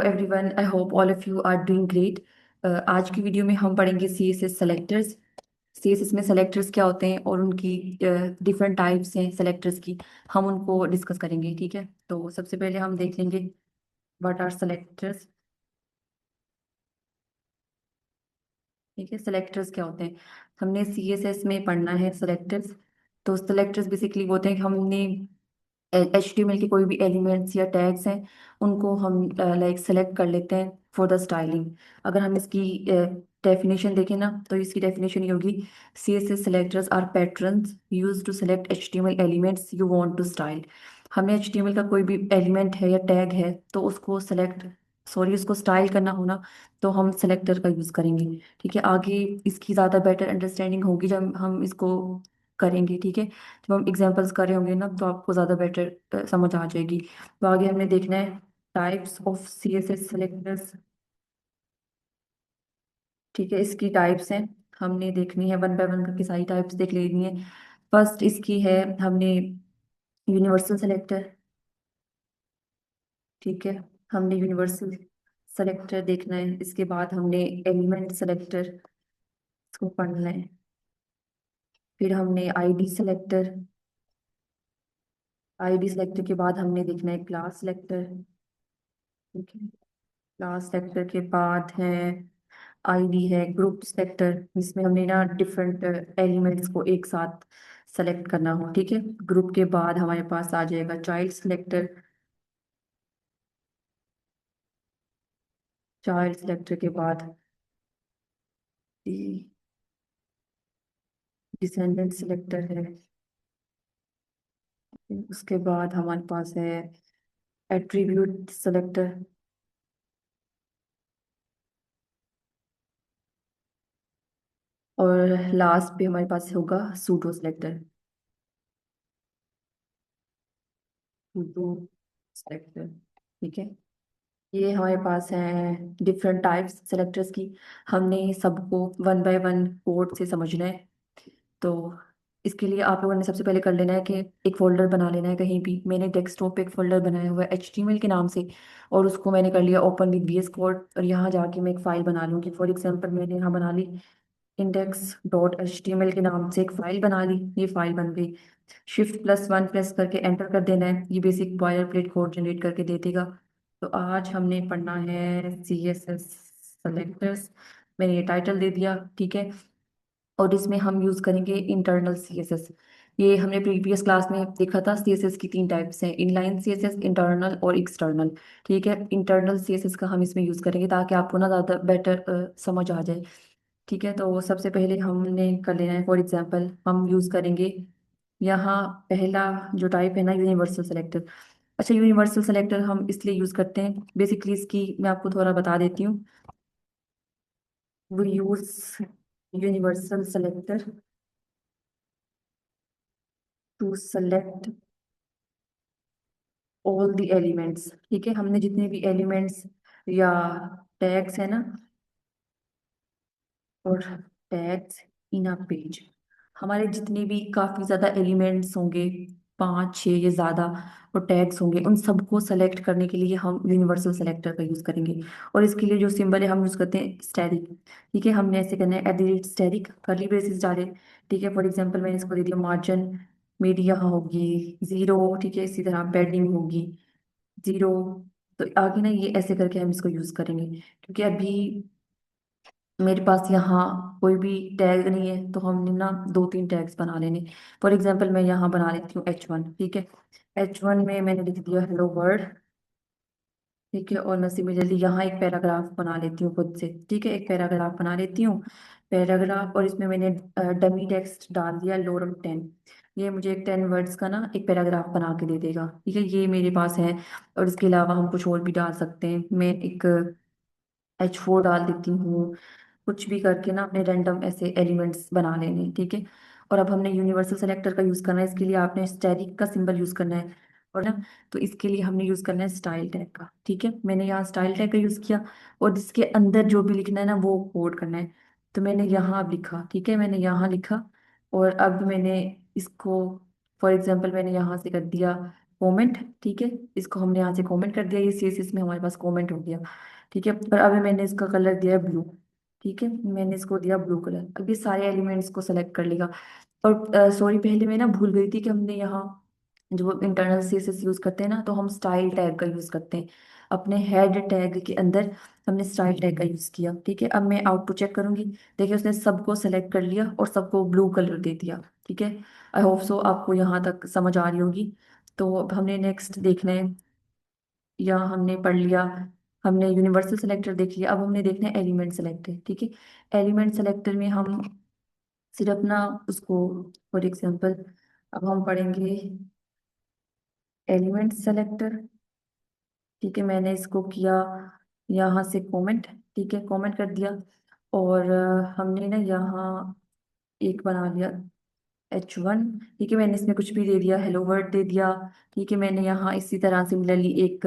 Everyone, I hope all of you are doing great. आज की video में हम पढ़ेंगे C S S selectors. C S S में सेलेक्टर्स क्या होते हैं और उनकी डिफरेंट टाइप्स हैं सेलेक्टर्स की। हम उनको डिस्कस करेंगे, ठीक है। तो सबसे पहले हम देख लेंगे व्हाट आर सेलेक्टर्स। ठीक है, सेलेक्टर्स क्या होते हैं। हमने सी एस एस में पढ़ना है सेलेक्टर्स। तो सेलेक्टर्स बेसिकली वो होते हैं कि हमने HTML के कोई भी एलिमेंट्स या टैग्स हैं, उनको हम लाइक सेलेक्ट कर लेते हैं फॉर द स्टाइलिंग। अगर हम इसकी डेफिनेशन देखें ना, तो इसकी डेफिनेशन ये होगी: CSS selectors are patterns use to select HTML elements you want to style. हमने HTML का कोई भी एलिमेंट है या टैग है, तो उसको सेलेक्ट सॉरी उसको स्टाइल करना होना, तो हम सेलेक्टर का यूज़ करेंगे। ठीक है, आगे इसकी ज़्यादा बेटर अंडरस्टैंडिंग होगी जब हम इसको करेंगे, ठीक है। जब हम एग्जांपल्स कर रहे होंगे ना, तो आपको ज़्यादा बेटर समझ आ जाएगी। तो आगे हमने देखना है टाइप्स ऑफ CSS सेलेक्टर्स। ठीक है, इसकी टाइप्स हैं, हमने देखनी है वन बाय वन करके सारी टाइप्स देख लेनी है। फर्स्ट इसकी है हमने यूनिवर्सल सेलेक्टर। ठीक है, हमने यूनिवर्सल सेलेक्टर देखना है। इसके बाद हमने एलिमेंट सेलेक्टर, इसको पढ़ना है। फिर हमने आईडी सेलेक्टर। आईडी सेलेक्टर के बाद हमने देखना है क्लास सेलेक्टर। ठीक है, क्लास सेलेक्टर के बाद है आईडी है ग्रुप सेलेक्टर, जिसमें हमने ना डिफरेंट एलिमेंट्स को एक साथ सेलेक्ट करना हो। ठीक है, ग्रुप के बाद हमारे पास आ जाएगा चाइल्ड सेलेक्टर। चाइल्ड सेलेक्टर के बाद डिसेंडेंट सेलेक्टर है। उसके बाद हमारे पास है एट्रीब्यूट सेलेक्टर। और लास्ट पे हमारे पास होगा सूडो सेलेक्टर। सूडो सेलेक्टर, ठीक है। ये हमारे पास है डिफरेंट टाइप्स सेलेक्टर्स की। हमने सबको वन बाय वन कोड से समझना है। तो इसके लिए आप लोगों ने सबसे पहले कर लेना है कि एक फोल्डर बना लेना है कहीं भी। मैंने डेस्कटॉप पे एक फोल्डर बनाया हुआ है HTML के नाम से, और उसको मैंने कर लिया ओपन विद VS कोड। और यहाँ जाके मैं एक फाइल बना लूँगी। फॉर एग्जांपल मैंने यहाँ बना ली index.html के नाम से एक फाइल बना ली। ये फाइल बन गई। Shift+1 प्रेस करके एंटर कर देना है, ये basic boiler plate code generate करके दे देगा। तो आज हमने पढ़ना है CSS सेलेक्टर्स। मैंने ये टाइटल दे दिया, ठीक है। और इसमें हम यूज करेंगे इंटरनल CSS। ये हमने प्रीवियस क्लास में देखा था, CSS की तीन टाइप्स हैं: इनलाइन CSS, इंटरनल और एक्सटर्नल। ठीक है, इंटरनल CSS का हम इसमें यूज करेंगे ताकि आपको ना ज़्यादा बेटर समझ आ जाए। ठीक है, तो सबसे पहले हमने कर लेना है, फॉर एग्जांपल हम यूज करेंगे यहाँ पहला जो टाइप है ना, यूनिवर्सल सेलेक्टर। अच्छा, यूनिवर्सल सेलेक्टर हम इसलिए यूज करते हैं, बेसिकली इसकी मैं आपको थोड़ा बता देती हूँ। We use universal selector to select all the elements. ठीक है, हमने जितने भी एलिमेंट्स या टैग्स है ना, और टैग्स इन अ पेज, हमारे जितने भी काफी ज्यादा एलिमेंट्स होंगे, पाँच छः या ज्यादा, और टैग्स होंगे, उन सबको सेलेक्ट करने के लिए हम यूनिवर्सल सेलेक्टर का यूज करेंगे। और इसके लिए जो सिंबल है हम यूज करते हैं स्टैटिक। ठीक है, हमने ऐसे करना है @स्टैटिक करली ब्रेसेस डाले। ठीक है, फॉर एग्जाम्पल मैंने इसको दे दिया मार्जिन मेरी यहाँ होगी 0। ठीक है, इसी तरह पैडिंग होगी 0। तो आगे ना ये ऐसे करके हम इसको यूज करेंगे, क्योंकि अभी मेरे पास यहाँ कोई भी टैग नहीं है, तो हमने ना दो तीन टैग्स बना लेने। फॉर एग्जांपल मैं यहाँ बना लेती हूँ H1। ठीक है, H1 में मैंने लिख दिया हेलो वर्ल्ड। ठीक है, और मैं सिमिलरली यहाँ एक पैराग्राफ बना लेती हूँ खुद से। ठीक है, एक पैराग्राफ बना लेती हूँ, पैराग्राफ, और इसमें मैंने डमी टेक्स्ट डाल दिया लोरम 10। ये मुझे एक 10 वर्ड्स का ना एक पैराग्राफ बना के दे देगा। ठीक है, ये मेरे पास है। और इसके अलावा हम कुछ और भी डाल सकते हैं। मैं एक H4 डाल देती हूँ। कुछ भी करके ना अपने रैंडम ऐसे एलिमेंट्स बना लेने, ठीक है। और अब हमने यूनिवर्सल सेलेक्टर का यूज करना है। इसके लिए आपने स्टैटिक का सिंबल यूज करना है, और ना, तो इसके लिए हमने यूज करना है स्टाइल टैग का। ठीक है, मैंने यहाँ स्टाइल टैग का यूज किया, और जिसके अंदर जो भी लिखना है ना वो कोड करना है। तो मैंने यहाँ अब लिखा, ठीक है, मैंने यहाँ लिखा। और अब मैंने इसको, फॉर एग्जाम्पल मैंने यहाँ से कर दिया कमेंट। ठीक है, इसको हमने यहाँ से कमेंट कर दिया, ये CSS में हमारे पास कमेंट हो गया। ठीक है, पर अभी मैंने इसका कलर दिया है ब्लू। ठीक है, मैंने इसको दिया ब्लू कलर। अभी सारे एलिमेंट्स को सेलेक्ट कर लेगा। और सॉरी, पहले मैं ना भूल गई थी कि हमने यहाँ जो इंटरनल CSS यूज करते हैं ना, तो हम स्टाइल टैग का यूज करते हैं। अपने हेड टैग के अंदर हमने स्टाइल टैग का यूज किया। ठीक है, अब मैं आउटपुट चेक करूंगी। देखिए, उसने सबको सेलेक्ट कर लिया और सबको ब्लू कलर दे दिया। ठीक है, आई होप सो आपको यहाँ तक समझ आ रही होगी। तो अब हमने नेक्स्ट देखना है, यहाँ हमने पढ़ लिया, हमने यूनिवर्सल सेलेक्टर देख लिया। अब हमने देखना है एलिमेंट सेलेक्टर। ठीक है, एलिमेंट सेलेक्टर में हम सिर्फ ना उसको, फॉर एग्जांपल अब हम पढ़ेंगे एलिमेंट सेलेक्टर। ठीक है, मैंने इसको किया यहाँ से कमेंट। ठीक है, कमेंट कर दिया। और हमने ना यहाँ एक बना लिया H1। ठीक है, मैंने इसमें कुछ भी दे दिया, हेलो वर्ड दे दिया। ठीक है, मैंने यहाँ इसी तरह सिमिलरली एक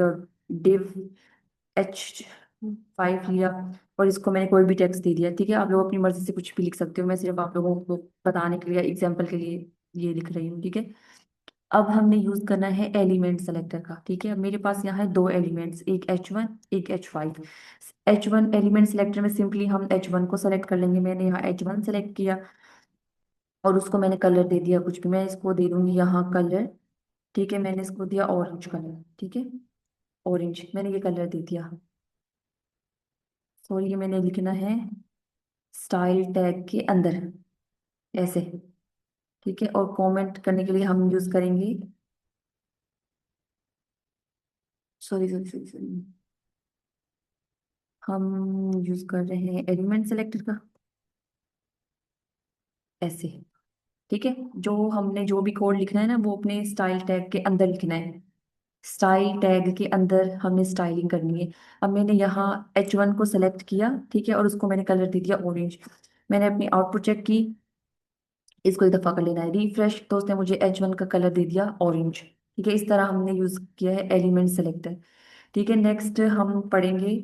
डिव H5 लिया, और इसको मैंने कोई भी टेक्स्ट दे दिया। ठीक है, आप लोग अपनी मर्जी से कुछ भी लिख सकते हो, मैं सिर्फ आप लोगों को बताने के लिए, एग्जाम्पल के लिए ये लिख रही हूँ। ठीक है, अब हमने यूज करना है एलिमेंट सेलेक्टर का। ठीक है, अब मेरे पास यहाँ है दो एलिमेंट्स, एक H1 एक H5। H1 एलिमेंट सेलेक्टर में सिंपली हम H1 को सेलेक्ट कर लेंगे। मैंने यहाँ H1 सेलेक्ट किया और उसको मैंने कलर दे दिया कुछ भी, मैं इसको दे दूंगी यहाँ कलर। ठीक है, मैंने इसको दिया ऑरेंज कलर। ठीक है, ऑरेंज मैंने ये कलर दे दिया। सॉरी, ये मैंने लिखना है स्टाइल टैग के अंदर ऐसे। ठीक है, और कमेंट करने के लिए हम यूज करेंगे, सॉरी सॉरी सॉरी सॉरी, हम यूज कर रहे हैं एलिमेंट सेलेक्टर का ऐसे। ठीक है, जो हमने जो भी कोड लिखना है ना, वो अपने स्टाइल टैग के अंदर लिखना है। स्टाइल टैग के अंदर हमने स्टाइलिंग करनी है। अब मैंने यहाँ H1 को सेलेक्ट किया। ठीक है, और उसको मैंने कलर दे दिया ऑरेंज। मैंने अपनी आउटपुट चेक की, इसको एक दफा कर लेना है रिफ्रेश, तो उसने मुझे H1 का कलर दे दिया ऑरेंज। ठीक है, इस तरह हमने यूज किया है एलिमेंट सेलेक्टर। ठीक है, नेक्स्ट हम पढ़ेंगे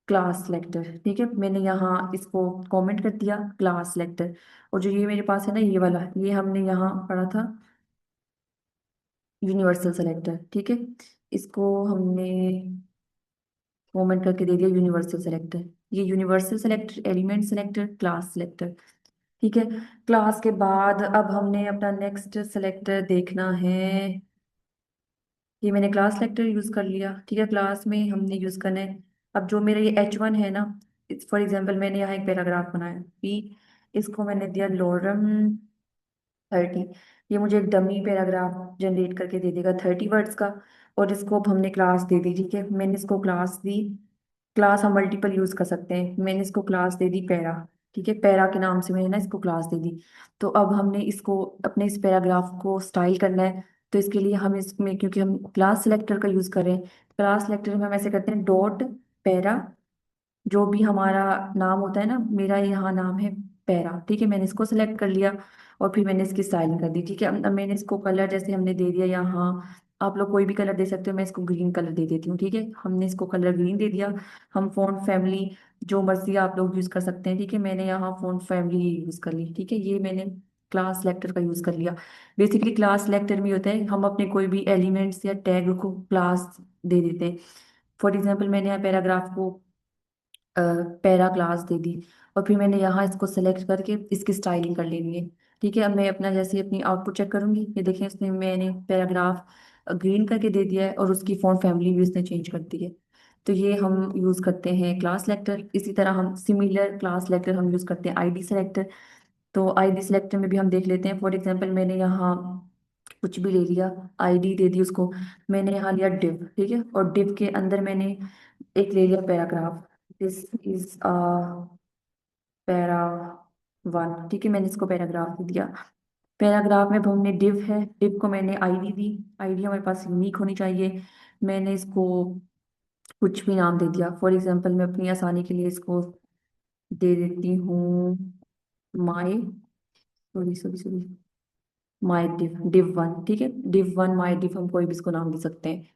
क्लास सेलेक्टर। ठीक है, मैंने यहाँ इसको कमेंट कर दिया क्लास सेलेक्टर। और जो ये मेरे पास है ना, ये वाला, ये हमने यहाँ पढ़ा था यूनिवर्सल सेलेक्टर। ठीक है, इसको हमने कमेंट करके दे दिया यूनिवर्सल सेलेक्टर। ये universal selector, element selector, class selector. ठीक है, क्लास के बाद अब हमने अपना नेक्स्ट सेलेक्टर देखना है। ये मैंने क्लास सेलेक्टर यूज कर लिया। ठीक है, क्लास में हमने यूज करना है, अब जो मेरा ये H1 है ना, फॉर एग्जाम्पल मैंने यहाँ एक पैराग्राफ बनाया पी, इसको मैंने दिया लॉरम 30। ये मुझे एक डमी पैराग्राफ जनरेट करके दे देगा 30 वर्ड्स का। और इसको अब हमने क्लास दे दी। ठीक है, मैंने इसको क्लास दी। क्लास हम मल्टीपल यूज कर सकते हैं, मैंने इसको क्लास दे दी पैरा। ठीक है, पैरा के नाम से मैंने ना इसको क्लास दे दी। तो अब हमने इसको अपने इस पैराग्राफ को स्टाइल करना है। तो इसके लिए हम इसमें, क्योंकि हम क्लास सेलेक्टर का यूज कर रहे हैं, क्लास सेलेक्टर में हम ऐसे करते हैं डॉट पैरा, जो भी हमारा नाम होता है ना, मेरा यहाँ नाम है पैरा। ठीक है, मैंने इसको सेलेक्ट कर लिया और फिर मैंने इसकी स्टाइलिंग कर दी। ठीक है, अब मैंने इसको कलर जैसे हमने दे दिया यहाँ, आप लोग कोई भी कलर दे सकते हो, मैं इसको ग्रीन कलर दे देती हूँ। ठीक है, हमने इसको कलर ग्रीन दे दिया। हम फॉन्ट फैमिली जो मर्जी आप लोग यूज कर सकते हैं। ठीक है, मैंने यहाँ फॉन्ट फैमिली यूज कर ली। ठीक है, ये मैंने क्लास सेलेक्टर का यूज कर लिया। बेसिकली क्लास सेलेक्टर में होता है, हम अपने कोई भी एलिमेंट्स या टैग को क्लास दे देते हैं। फॉर एग्जाम्पल मैंने यहाँ पैराग्राफ को पैरा क्लास दे दी, और फिर मैंने यहाँ इसको सेलेक्ट करके इसकी स्टाइलिंग कर लेनी है। ठीक है, अब मैं अपना जैसे अपनी आउटपुट चेक करूंगी, ये देखें इसने मैंने पैराग्राफ ग्रीन करके दे दिया है और उसकी फॉन्ट फैमिली भी उसने चेंज कर दी है। तो ये हम यूज करते हैं क्लास सेलेक्टर। इसी तरह हम सिमिलर क्लास सेलेक्टर हम यूज करते हैं आईडी सेलेक्टर। तो आईडी सेलेक्टर में भी हम देख लेते हैं, फॉर एग्जाम्पल मैंने यहाँ कुछ भी ले लिया, आईडी दे दी उसको। मैंने यहाँ लिया डिव। ठीक है, और डिव के अंदर मैंने एक ले लिया पैराग्राफ, दिस इज पैरा 1। ठीक है, मैंने इसको पैराग्राफ दे दिया। पैराग्राफ में अब हमने डिव है, डिव को मैंने आईडी दी। आईडी हमारे पास यूनिक होनी चाहिए। मैंने इसको कुछ भी नाम दे दिया, फॉर एग्जांपल मैं अपनी आसानी के लिए इसको दे देती हूँ माई, सॉरी सॉरी सॉरी, माई डिव 1। ठीक है, डिव 1 माई डिव, हम कोई भी इसको नाम दे सकते हैं।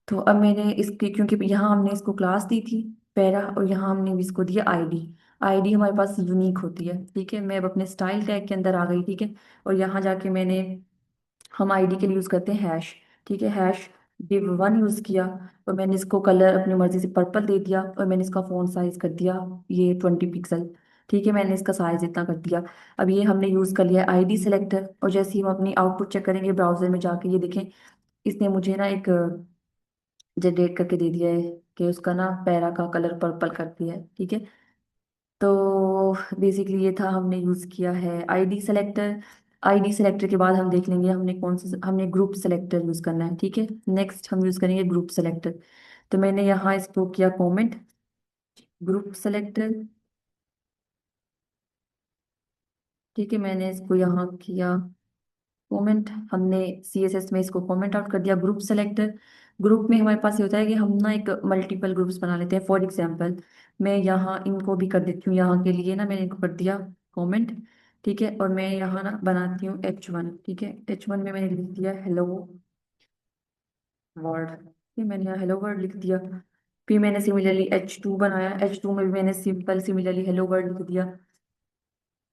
तो अब मैंने इसकी, क्योंकि यहाँ हमने इसको क्लास दी थी पैरा, और यहाँ हमने भी इसको दिया आईडी। आईडी हमारे पास यूनिक होती है। ठीक है, मैं अब अपने स्टाइल टैग के अंदर आ गई। ठीक है, और यहाँ जाके मैंने हम आईडी के लिए यूज करते हैं हैश। ठीक है, हैश div1 यूज किया, और मैंने इसको कलर अपनी मर्जी से पर्पल दे दिया, और मैंने इसका फॉन्ट साइज कर दिया ये 20 पिक्सल। ठीक है, मैंने इसका साइज इतना कर दिया। अब ये हमने यूज कर लिया आईडी सेलेक्टर, और जैसे ही हम अपनी आउटपुट चेक करेंगे ब्राउजर में जाके, ये देखें इसने मुझे ना एक जनरेट करके दे दिया है कि उसका ना पैरा का कलर पर्पल कर दिया है। ठीक है, तो बेसिकली ये था, हमने यूज किया है आईडी सेलेक्टर। आईडी सेलेक्टर के बाद हम देख लेंगे हमने कौन सा, हमने ग्रुप सेलेक्टर यूज करना है। ठीक है, नेक्स्ट हम यूज करेंगे ग्रुप सेलेक्टर। तो मैंने यहाँ इसको किया कमेंट, ग्रुप सेलेक्टर। ठीक है, मैंने इसको यहाँ किया कमेंट, हमने सीएसएस में इसको कमेंट आउट कर दिया ग्रुप सेलेक्टर। ग्रुप में हमारे पास ये होता है कि हम ना एक मल्टीपल ग्रुप्स बना लेते हैं। फॉर एग्जांपल मैं यहाँ इनको भी कर देती हूँ, यहाँ के लिए ना मैंने इनको कर दिया कमेंट। ठीक है, और मैं यहाँ ना बनाती हूँ H1। ठीक है, H1 में मैंने लिख दिया हेलो वर्ल्ड। फिर मैंने यहाँ हेलो वर्ल्ड लिख दिया। फिर मैंने सिमिलरली H2 बनाया, H2 में भी मैंने सिंपल सिमिलरली हेलो वर्ल्ड लिख दिया।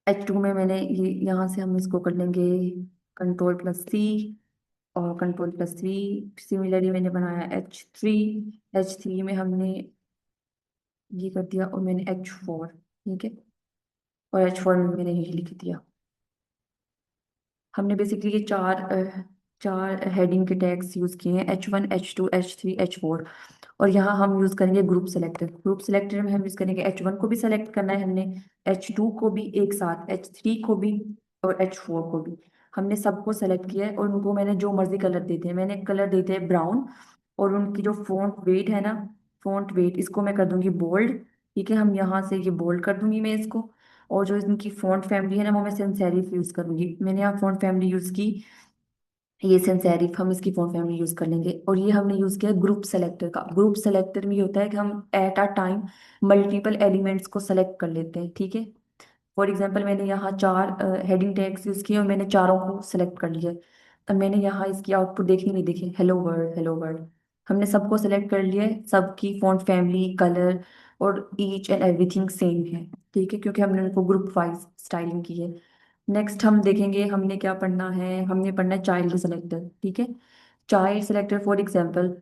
H2 में मैंने ये यहाँ से हम इसको कर लेंगे Ctrl+C और Ctrl+V। सिमिलरली मैंने बनाया H3। H3 में हमने ये कर दिया, और मैंने H4। ठीक है, और H4 में मैंने ये लिख दिया। हमने बेसिकली ये चार हेडिंग के टैग्स यूज किए हैं, H1 H2 H3 H4। और यहाँ हम यूज करेंगे ग्रुप सेलेक्टर। ग्रुप सेलेक्टर में हम यूज करेंगे H1 को भी सेलेक्ट करना है हमने, H2 को भी एक साथ, H3 को भी और H4 को भी। हमने सबको सेलेक्ट किया है, और उनको मैंने जो मर्जी कलर देते हैं, मैंने कलर देते हैं ब्राउन। और उनकी जो फॉन्ट वेट है ना, फॉन्ट वेट इसको मैं कर दूंगी बोल्ड। ठीक है, हम यहाँ से ये बोल्ड कर दूंगी मैं इसको। और जो इनकी फॉन्ट फैमिली है ना, वो मैं सेंस सेरिफ यूज करूंगी। मैंने यहाँ फॉन्ट फैमिली यूज की, ये सेंस सेरिफ, हम इसकी फॉन्ट फैमिली यूज कर लेंगे। और ये हमने यूज किया ग्रुप सेलेक्टर का। ग्रुप सेलेक्टर में ये होता है कि हम at a time multiple elements को सेलेक्ट कर लेते हैं। ठीक है, फॉर एग्जाम्पल मैंने यहाँ चार हेडिंग टैग्स यूज किए, और मैंने चारों को सेलेक्ट कर लिया। अब मैंने यहाँ इसकी आउटपुट देखनी नहीं, देखी हेलो वर्ल्ड हेलो वर्ल्ड। हमने सबको सेलेक्ट कर लिया है, सबकी फॉन्ट फैमिली कलर और ईच एंड एवरीथिंग सेम है। ठीक है, क्योंकि हमने उनको ग्रुप वाइज स्टाइलिंग की है। नेक्स्ट हम देखेंगे हमने क्या पढ़ना है, हमने पढ़ना है चाइल्ड सेलेक्टर। ठीक है, चाइल्ड सेलेक्टर फॉर एग्जाम्पल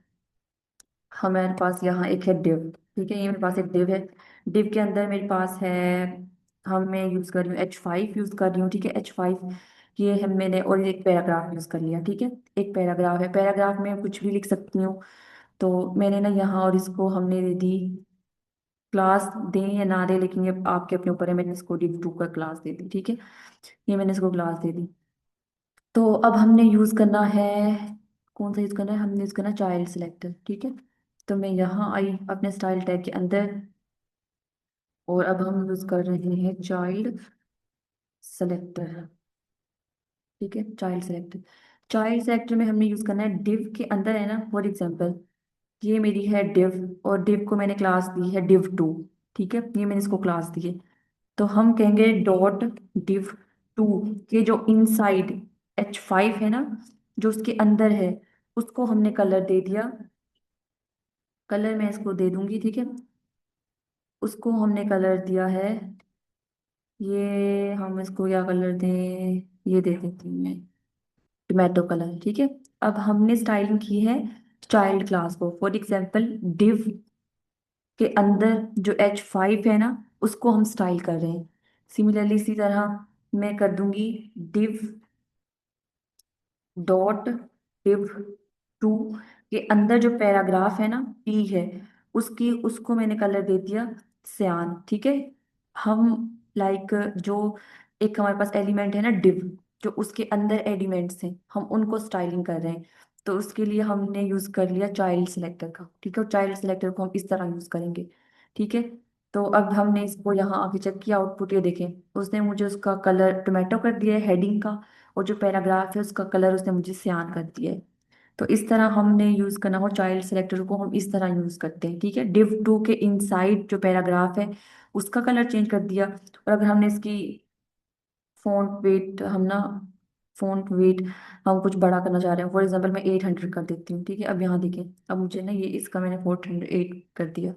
हमारे पास यहाँ एक है डिव। ठीक है, ये मेरे पास एक डिव है। डिव के अंदर मेरे पास है, हम मैं यूज कर रही हूँ H5 यूज कर रही हूँ। ठीक है, H5 ये है मैंने, और एक पैराग्राफ यूज कर लिया। ठीक है, एक पैराग्राफ है, पैराग्राफ में कुछ भी लिख सकती हूँ। तो मैंने ना यहाँ, और इसको हमने दे दी क्लास, दें या ना दे, लेकिन ये आपके अपने ऊपर है। मैंने इसको div2 का क्लास दे दी। ठीक है, ये मैंने इसको क्लास दे दी। तो अब हमने यूज करना है, कौन सा यूज करना है, हमने यूज करना है चाइल्ड सिलेक्टर। ठीक है, तो मैं यहाँ आई अपने स्टाइल टैग के अंदर, और अब हम यूज कर रहे हैं चाइल्ड सेलेक्टर। ठीक है, चाइल्ड सेलेक्टर। चाइल्ड सेलेक्टर में हमने यूज करना है डिव के अंदर है ना। फॉर एग्जांपल ये मेरी है डिव, और डिव को मैंने क्लास दी है div2। ठीक है, ये मैंने इसको क्लास दी है। तो हम कहेंगे डॉट div2 के जो इनसाइड H5 है ना, जो उसके अंदर है, उसको हमने कलर दे दिया। कलर मैं इसको दे दूंगी। ठीक है, उसको हमने कलर दिया है, ये हम इसको क्या कलर दें, ये दे देती हूँ मैं टोमेटो कलर। ठीक है, अब हमने स्टाइलिंग की है चाइल्ड क्लास को। फॉर एग्जाम्पल डिव के अंदर जो H5 है ना, उसको हम स्टाइल कर रहे हैं। सिमिलरली इसी तरह मैं कर दूंगी div डॉट div2 के अंदर जो पैराग्राफ है ना, P है, उसकी उसको मैंने कलर दे दिया सियान। ठीक है, हम लाइक जो एक हमारे पास एलिमेंट है ना div, जो उसके अंदर एलिमेंट्स हैं, हम उनको स्टाइलिंग कर रहे हैं। तो उसके लिए हमने यूज कर लिया चाइल्ड सिलेक्टर का। ठीक है, चाइल्ड सिलेक्टर को हम इस तरह यूज करेंगे। ठीक है, तो अब हमने इसको यहाँ आगे चेक किया, आउटपुट ये देखें, उसने मुझे उसका कलर टोमेटो कर दिया है हेडिंग का, और जो पैराग्राफ है उसका कलर उसने मुझे सियान कर दिया है। तो इस तरह हमने यूज करना हो चाइल्ड सेलेक्टर को, हम इस तरह यूज करते हैं। ठीक है, div2 के इनसाइड जो पैराग्राफ है उसका कलर चेंज कर दिया। और अगर हमने इसकी फॉन्ट वेट, हम ना फॉन्ट वेट हम कुछ बड़ा करना चाह रहे हैं, फॉर एग्जांपल मैं 800 कर देती हूँ। ठीक है, अब यहाँ देखें, अब मुझे ना ये इसका मैंने 408 कर दिया।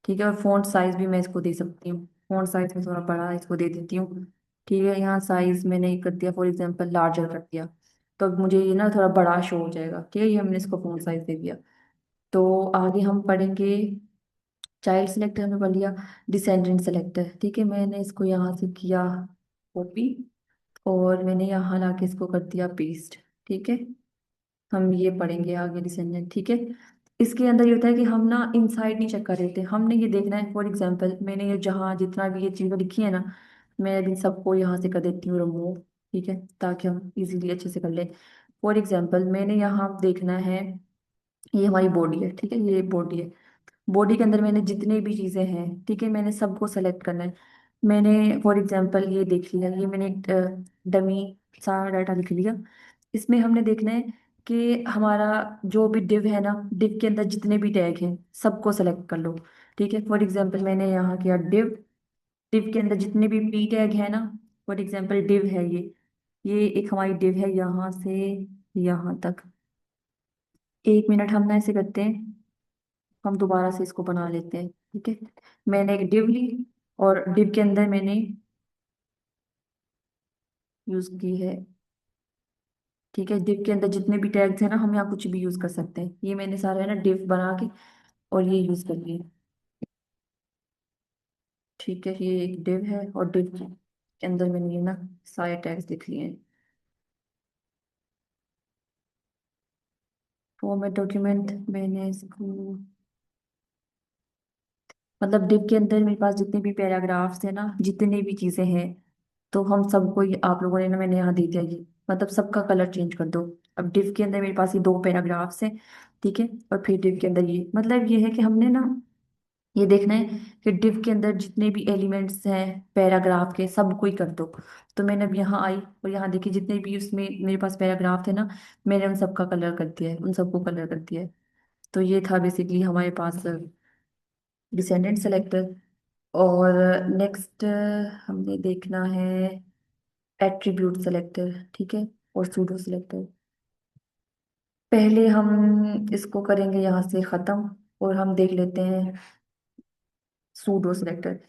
ठीक है, और फॉन्ट साइज भी मैं इसको दे सकती हूँ, फॉन्ट साइज में थोड़ा बड़ा इसको दे देती हूँ। ठीक है, यहाँ साइज मैंने ये कर दिया, फॉर एग्जांपल लार्जर कर दिया। तो अब मुझे ये ना थोड़ा बड़ा शो हो जाएगा, ठीक है, ये हमने इसको फोन साइज दे दिया। तो आगे हम पढ़ेंगे, चाइल्ड सेलेक्टर हमने पढ़ लिया। डिसेंडेंट सेलेक्टर, ठीक है, मैंने इसको यहाँ से किया कॉपी, और मैंने यहाँ लाके इसको कर दिया पेस्ट, ठीक है। हम ये पढ़ेंगे आगे डिसेंडेंट, ठीक है। इसके अंदर ये होता है कि हम ना इनसाइड नहीं चेक कर रहे थे, हमने ये देखना है। फॉर एग्जांपल मैंने ये जहाँ जितना भी ये चीज़ें लिखी है ना, मैं अभी सबको यहाँ से कर देती हूँ रिमूव, ठीक है, ताकि हम इजीली अच्छे से कर लें। फॉर एग्जांपल मैंने यहाँ देखना है, ये हमारी बॉडी है, ठीक है, ये बॉडी है। बॉडी के अंदर मैंने जितने भी चीज़ें हैं, ठीक है, मैंने सबको सेलेक्ट करना है। मैंने फॉर एग्जांपल ये देख लिया, ये मैंने डमी सा डाटा लिख लिया। इसमें हमने देखना है कि हमारा जो भी डिव है ना, डिव के अंदर जितने भी टैग हैं सबको सेलेक्ट कर लो, ठीक है। फॉर एग्जांपल मैंने यहाँ किया डिव, डिव के अंदर जितने भी पी टैग है ना, फॉर एग्जांपल डिव है ये एक हमारी डिव है यहाँ से यहाँ तक। एक मिनट, हम ना ऐसे करते हैं, हम दोबारा से इसको बना लेते हैं, ठीक है। मैंने एक डिव ली, और डिव के अंदर मैंने यूज की है, ठीक है। डिव के अंदर जितने भी टैग्स हैं ना, हम यहाँ कुछ भी यूज कर सकते हैं। ये मैंने सारा है ना डिव बना के और ये यूज कर लिए, ठीक है। ये एक डिव है, और डिव के अंदर मैंने ये ना सारे टैग्स लिख लिए हैं। फॉर्मेट डॉक्यूमेंट, मैंने इसको मतलब डिव के अंदर मेरे पास जितने भी पैराग्राफ्स है ना, जितनी भी चीजें हैं, तो हम सबको आप लोगों ने ना, मैंने यहाँ दे दिया ये, मतलब सबका कलर चेंज कर दो। अब डिव के अंदर मेरे पास ये दो पैराग्राफ्स हैं, ठीक है, और फिर डिव के अंदर ये, मतलब ये है कि हमने ना ये देखना है कि डिव के अंदर जितने भी एलिमेंट्स हैं पैराग्राफ के सबको ही कर दो। तो मैंने अब यहाँ आई, और यहाँ देखिए जितने भी उसमें मेरे पास पैराग्राफ थे ना, मैंने उन सबका कलर कर दिया है, उन सबको कलर कर दिया है। तो ये था बेसिकली हमारे पास डिसेंडेंट सेलेक्टर। और नेक्स्ट हमने देखना है एट्रीब्यूट सेलेक्टर, ठीक है, और सूडो सेलेक्टर। पहले हम इसको करेंगे यहाँ से खत्म, और हम देख लेते हैं सूडो सेलेक्टर।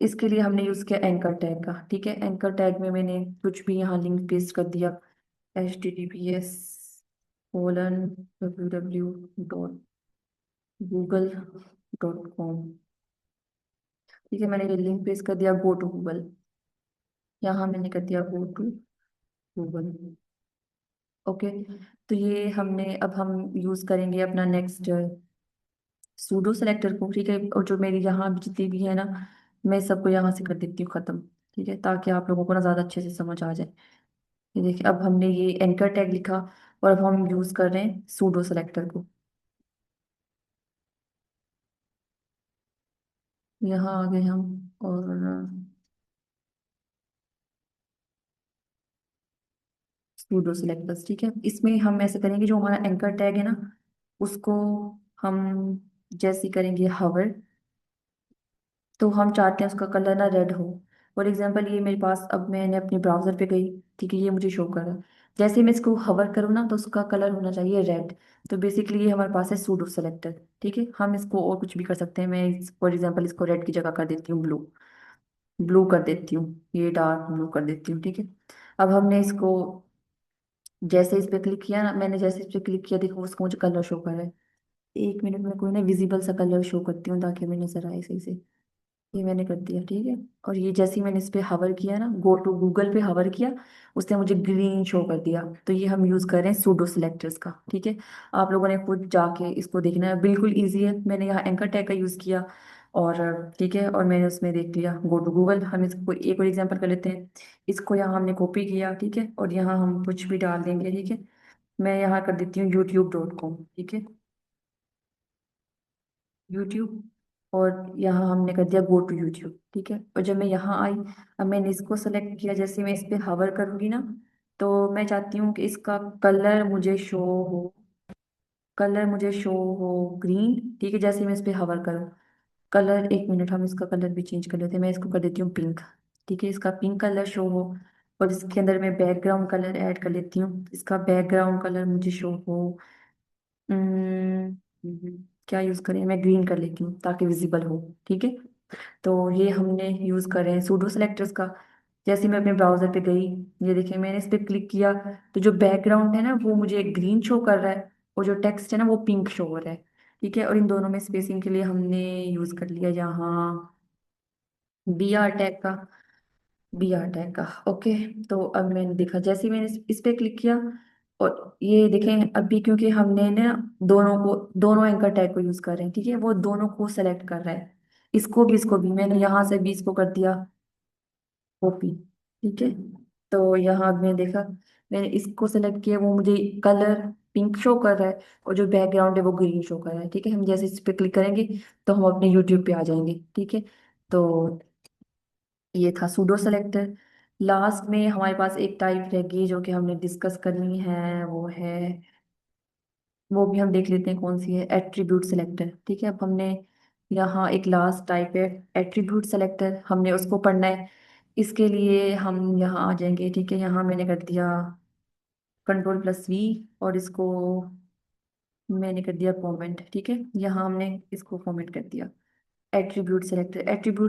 इसके लिए हमने यूज किया एंकर टैग का, ठीक है। एंकर टैग में मैंने कुछ भी यहाँ लिंक पेस्ट कर दिया, https://www.google.com, ठीक है। मैंने ये लिंक पेस्ट कर दिया, गो टू गूगल, यहाँ मैंने कर दिया गो टू गूगल, ओके। तो ये हमने, अब हम यूज करेंगे अपना नेक्स्ट सूडो सेलेक्टर को, ठीक है। और जो मेरी यहाँ जितनी भी है ना, मैं सबको यहाँ से कर देती हूँ खत्म, ठीक है, ताकि आप लोगों को ना ज्यादा अच्छे से समझ आ जाए। ये देखिए, अब हमने ये एंकर टैग लिखा, और अब हम यूज कर रहे हैं सूडो सेलेक्टर को। यहाँ आ गए हम, और सूडो सेलेक्टर्स, ठीक है। इसमें हम ऐसे करेंगे, जो हमारा एंकर टैग है ना, उसको हम जैसे ही करेंगे हवर, तो हम चाहते हैं उसका कलर ना रेड हो। फॉर एग्जांपल ये मेरे पास, अब मैंने अपने ब्राउजर पे गई, ठीक है, ये मुझे शो कर रहा है। जैसे ही मैं इसको हवर करूँ ना, तो उसका कलर होना चाहिए रेड। तो बेसिकली ये हमारे पास है सूडो सेलेक्टर, ठीक है। हम इसको और कुछ भी कर सकते हैं, मैं फॉर एग्जांपल इसको रेड की जगह कर देती हूँ ब्लू, ब्लू कर देती हूँ, ये डार्क ब्लू कर देती हूँ, ठीक है। अब हमने इसको जैसे इस पे क्लिक किया ना, मैंने जैसे इस पे क्लिक किया, देखो उसको मुझे कलर शो कर रहा है। एक मिनट में कोई ना विजिबल सा कलर शो करती हूँ, ताकि हमें नजर आए सही से। ये मैंने कर दिया, ठीक है। और ये जैसे ही मैंने इस पे हवर किया ना, गो टू गूगल पे हवर किया, उसने मुझे ग्रीन शो कर दिया। तो ये हम यूज कर रहे हैं सूडो सिलेक्टर्स का, ठीक है। आप लोगों ने खुद जाके इसको देखना है, बिल्कुल इजी है। मैंने यहाँ एंकर टैग का यूज किया, और ठीक है, और मैंने उसमें देख लिया गो टू गूगल। हम इसको एक और एग्जांपल कर लेते हैं। इसको यहाँ हमने कॉपी किया, ठीक है, और यहाँ हम कुछ भी डाल देंगे, ठीक है। मैं यहाँ कर देती हूँ youtube.com, ठीक है, यूट्यूब। और यहाँ हमने कर दिया गो टू यूट्यूब, ठीक है। और जब मैं यहाँ आई, अब मैंने इसको सेलेक्ट किया, जैसे मैं इस पे हवर करूंगी ना, तो मैं चाहती हूँ कि इसका कलर मुझे शो हो, कलर मुझे शो हो ग्रीन, ठीक है। जैसे मैं इस पे हवर करूँ, कलर, एक मिनट, हम इसका कलर भी चेंज कर लेते हैं। मैं इसको कर देती हूँ पिंक, ठीक है, इसका पिंक कलर शो हो। और इसके अंदर मैं बैकग्राउंड कलर ऐड कर लेती हूँ, इसका बैकग्राउंड कलर मुझे शो हो, क्या यूज करें, मैं ग्रीन कर लेती हूँ ताकि विजिबल हो, ठीक है। तो ये हमने यूज करे हैं सूडो सेलेक्टर्स का। जैसे मैं अपने ब्राउजर पे गई, ये देखिए मैंने इस पे क्लिक किया, तो जो बैकग्राउंड है ना वो मुझे ग्रीन शो कर रहा है, और जो टेक्स्ट है ना वो पिंक शो हो रहा है। ठीक है, और इन दोनों में स्पेसिंग के लिए हमने यूज कर लिया यहाँ बी आर टैग का। बी आर टैग का, ओके। तो अब मैंने देखा, जैसे ही मैंने इस पे क्लिक किया, और ये देखें अभी क्योंकि हमने ना दोनों एंकर टैग को यूज कर रहे हैं, ठीक है, वो दोनों को सेलेक्ट कर रहा है, इसको भी मैंने यहाँ से भी इसको कर दिया कॉपी। ठीक है, तो यहाँ मैंने देखा, मैंने इसको सेलेक्ट किया, वो मुझे कलर पिंक शो कर रहा है, और जो बैकग्राउंड है वो ग्रीन शो कर रहा है। ठीक है, हम जैसे इस पे क्लिक करेंगे तो हम अपने यूट्यूब पे आ जाएंगे। ठीक है, तो ये था सूडो सेलेक्टर। लास्ट में हमारे पास एक टाइप रहेगी जो कि हमने डिस्कस करनी है, वो है, वो भी हम देख लेते हैं कौन सी है, एट्रीब्यूट सेलेक्टर। ठीक है, अब हमने यहाँ एक लास्ट टाइप है एट्रीब्यूट सेलेक्टर, हमने उसको पढ़ना है। इसके लिए हम यहाँ आ जाएंगे। ठीक है, यहाँ मैंने कर दिया Ctrl+V, और इसको मैंने कर दिया कमेंट। ठीक है, यहाँ हमने इसको कमेंट कर दिया। एट्रीब्यूट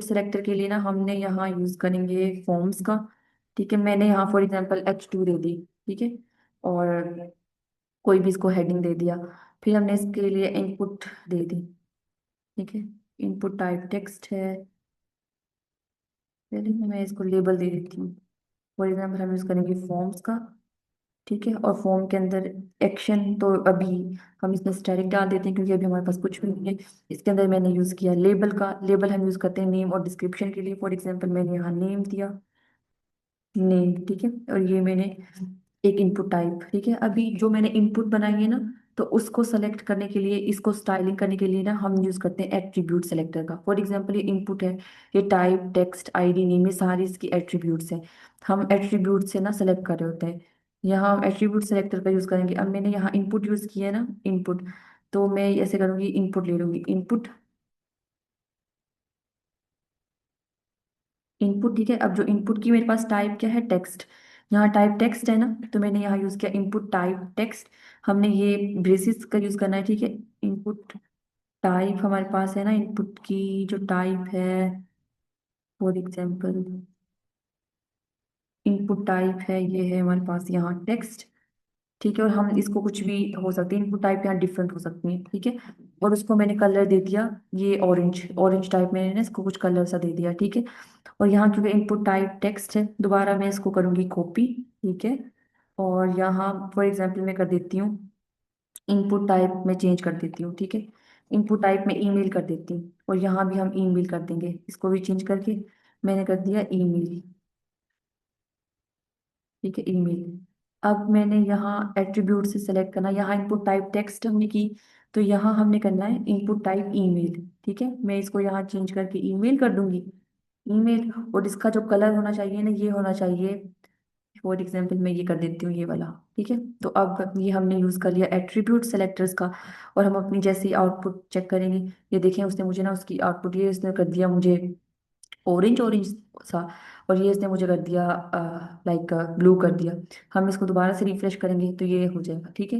सेलेक्टर के लिए ना हमने यहाँ यूज करेंगे फॉर्म्स का। ठीक है, मैंने यहाँ फॉर एग्जांपल H2 दे दी। ठीक है, और कोई भी इसको हेडिंग दे दिया। फिर हमने इसके लिए इनपुट दे दी। ठीक है, इनपुट टाइप टेक्स्ट है। पहले मैं इसको लेबल दे देती हूँ। फॉर एग्जाम्पल हम यूज करेंगे फॉर्म्स का। ठीक है, और फॉर्म के अंदर एक्शन तो अभी हम इसमें स्टैटिक डाल देते हैं क्योंकि अभी हमारे पास कुछ भी नहीं है। इसके अंदर मैंने यूज किया लेबल का। लेबल हम यूज करते हैं नेम और डिस्क्रिप्शन के लिए। फॉर एग्जाम्पल मैंने यहाँ नेम दिया, नेम। ठीक है, और ये मैंने एक इनपुट टाइप। ठीक है, अभी जो मैंने इनपुट बनाई है ना, तो उसको सेलेक्ट करने के लिए, इसको स्टाइलिंग करने के लिए ना हम यूज करते हैं एट्रीब्यूट सेलेक्टर का। फॉर एग्जांपल ये इनपुट है, ये टाइप टेक्स्ट आईडी नेम, ये सारी इसकी एट्रीब्यूट्स हैं। हम एट्रीब्यूट से ना सेलेक्ट कर रहे होते हैं। यहाँ हम एट्रीब्यूट सेलेक्टर का यूज करेंगे। अब मैंने यहाँ इनपुट यूज किया है ना, इनपुट, तो मैं ऐसे करूंगी, इनपुट ले लूंगी, इनपुट, इनपुट। ठीक है, अब जो इनपुट की मेरे पास टाइप क्या है, टेक्स्ट। यहाँ टाइप टेक्स्ट है ना, तो मैंने यहाँ यूज किया इनपुट टाइप टेक्स्ट। हमने ये ब्रेसिस का यूज करना है। ठीक है, इनपुट टाइप हमारे पास है ना, इनपुट की जो टाइप है, फॉर एग्जांपल इनपुट टाइप है, ये है हमारे पास यहाँ टेक्स्ट। ठीक है, और हम इसको कुछ भी हो सकते हैं, इनपुट टाइप यहाँ डिफरेंट हो सकती है। ठीक है, और उसको मैंने कलर दे दिया, ये ऑरेंज, ऑरेंज टाइप मैंने ना इसको कुछ कलर सा दे दिया। ठीक है, और यहाँ क्योंकि इनपुट टाइप टेक्स्ट है, दोबारा मैं इसको करूँगी कॉपी। ठीक है, और यहाँ फॉर एग्जांपल मैं कर देती हूँ, इनपुट टाइप में चेंज कर देती हूँ। ठीक है, इनपुट टाइप में ईमेल कर देती हूँ, और यहाँ भी हम ईमेल कर देंगे, इसको भी चेंज करके मैंने कर दिया ईमेल। ठीक है, ईमेल। अब मैंने यहाँ एट्रीब्यूट से सेलेक्ट करना, यहाँ इनपुट टाइप टेक्स्ट हमने की, तो यहाँ हमने करना है इनपुट टाइप ईमेल। ठीक है, मैं इसको यहाँ चेंज करके ईमेल कर दूंगी, ईमेल। और इसका जो कलर होना चाहिए ना, ये होना चाहिए, फॉर एग्जाम्पल मैं ये कर देती हूँ, ये वाला। ठीक है, तो अब ये हमने यूज कर लिया एट्रीब्यूट सेलेक्टर्स का। और हम अपनी जैसी आउटपुट चेक करेंगे, ये देखें उसने मुझे ना उसकी आउटपुट, ये उसने कर दिया मुझे ऑरेंज ऑरेंज सा, और ये इसने मुझे कर दिया लाइक ब्लू कर दिया। हम इसको दोबारा से रिफ्रेश करेंगे तो ये हो जाएगा। ठीक है,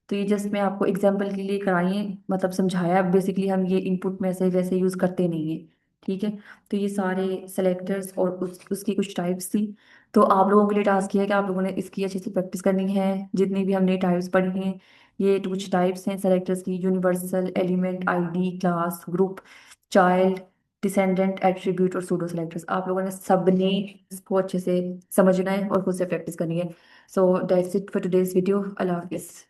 तो ये जस्ट मैं आपको एग्जाम्पल के लिए कराई है, मतलब समझाया। बेसिकली हम ये इनपुट में से वैसे यूज करते नहीं है। ठीक है, तो ये सारे सेलेक्टर्स और उसकी कुछ टाइप्स थी। तो आप लोगों के लिए टास्क ये है कि आप लोगों ने इसकी अच्छे से प्रैक्टिस करनी है, जितनी भी हमने टाइप्स पढ़ी हैं। ये कुछ टाइप्स हैं सेलेक्टर्स की, universal, element, ID, class, group, child, descendant, attribute और सूडो सेलेक्टर्स। आप लोगों ने सबने इसको अच्छे से समझना है और खुद से प्रैक्टिस करनी है। So that's it for today's video. अल्लाह हाफिज़।